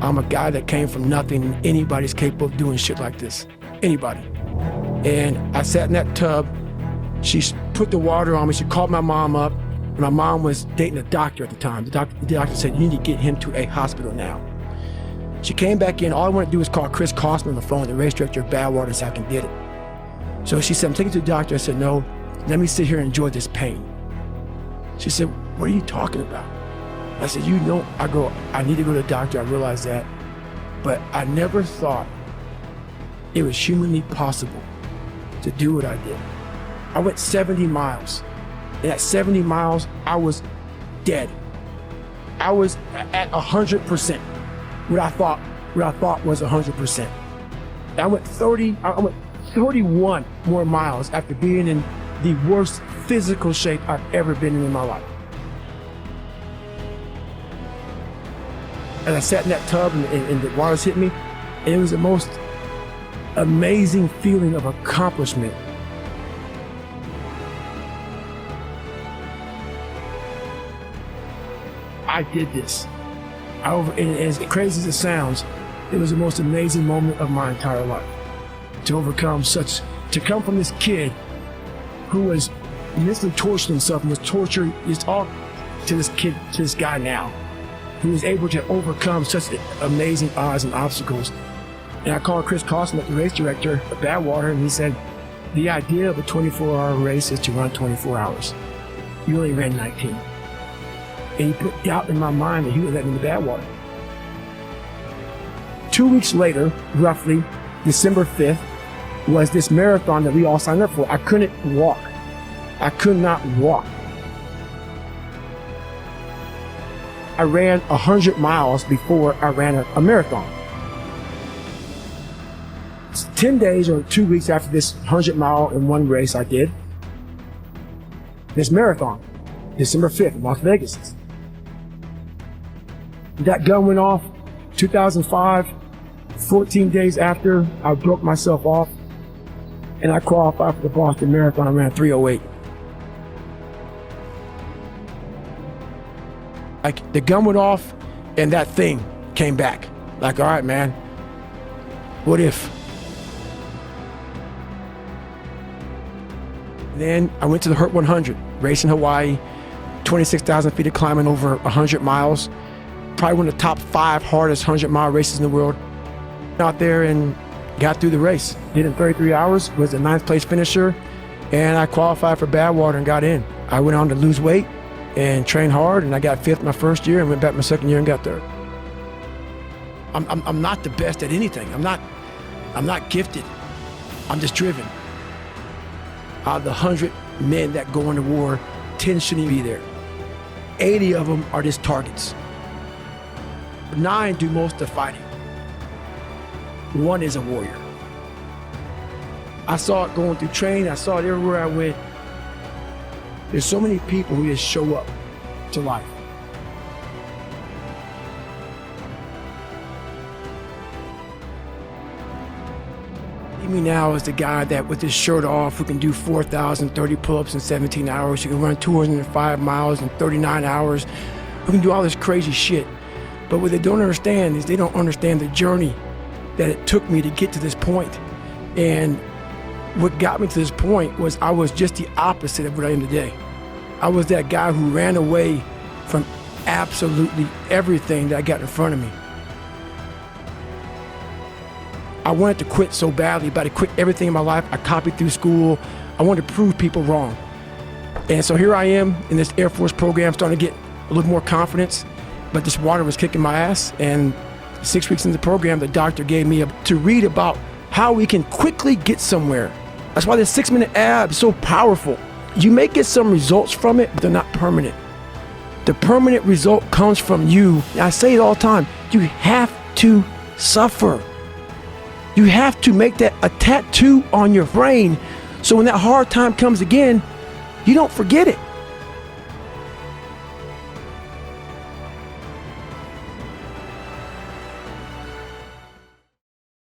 I'm a guy that came from nothing, and anybody's capable of doing shit like this. Anybody. And I sat in that tub. She put the water on me. She called my mom up. And my mom was dating a doctor at the time. The doctor said, you need to get him to a hospital now. She came back in. All I wanted to do was call Chris Costner on the phone, the race director of Badwater, so I can get it. So she said, I'm taking you to the doctor. I said, no, let me sit here and enjoy this pain. She said, what are you talking about? I said, you know, I need to go to the doctor. I realized that. But I never thought it was humanly possible to do what I did. I went 70 miles. And at 70 miles, I was dead. I was at 100%. What I thought was 100%. I went 31 more miles after being in the worst physical shape I've ever been in my life. And I sat in that tub and the waters hit me, and it was the most amazing feeling of accomplishment. I did this. And as crazy as it sounds, it was the most amazing moment of my entire life. To come from this kid who was mentally torturing himself and was tortured, it's all to this guy now, who was able to overcome such amazing odds and obstacles. And I called Chris Costner, the race director of Badwater, and he said, the idea of a 24-hour race is to run 24 hours. You only ran 19. And he put doubt in my mind that he would let me to Badwater. 2 weeks later, roughly, December 5th, was this marathon that we all signed up for. I couldn't walk. I could not walk. I ran 100 miles before I ran a marathon. It's 10 days or 2 weeks after this 100-mile in one race I did, this marathon, December 5th in Las Vegas. That gun went off 2005, 14 days after I broke myself off, and I qualified for the Boston Marathon. I ran 3:08. Like, the gun went off and that thing came back. Like, all right, man, what if? Then I went to the Hurt 100, race in Hawaii, 26,000 feet of climbing over 100 miles. Probably one of the top 5 hardest 100-mile races in the world. Out there and got through the race. Did it in 33 hours, was the 9th place finisher, and I qualified for Badwater and got in. I went on to lose weight and train hard, and I got 5th my first year and went back my second year and got 3rd. I'm not the best at anything. I'm not gifted. I'm just driven. Out of the 100 men that go into war, 10 shouldn't be there. 80 of them are just targets. 9 do most of the fighting. 1 is a warrior. I saw it going through training. I saw it everywhere I went. There's so many people who just show up to life. See me now as the guy that with his shirt off, who can do 4,030 pull-ups in 17 hours, who can run 205 miles in 39 hours, who can do all this crazy shit. But what they don't understand is they don't understand the journey that it took me to get to this point. And what got me to this point was I was just the opposite of what I am today. I was that guy who ran away from absolutely everything that I got in front of me. I wanted to quit so badly, but I quit everything in my life. I copied through school. I wanted to prove people wrong. And so here I am in this Air Force program, starting to get a little more confidence, but this water was kicking my ass. And 6 weeks into the program, the doctor gave me to read about how we can quickly get somewhere. That's why this 6-minute ab is so powerful. You may get some results from it, but they're not permanent. The permanent result comes from you. I say it all the time. You have to suffer. You have to make that a tattoo on your brain, so when that hard time comes again, you don't forget it.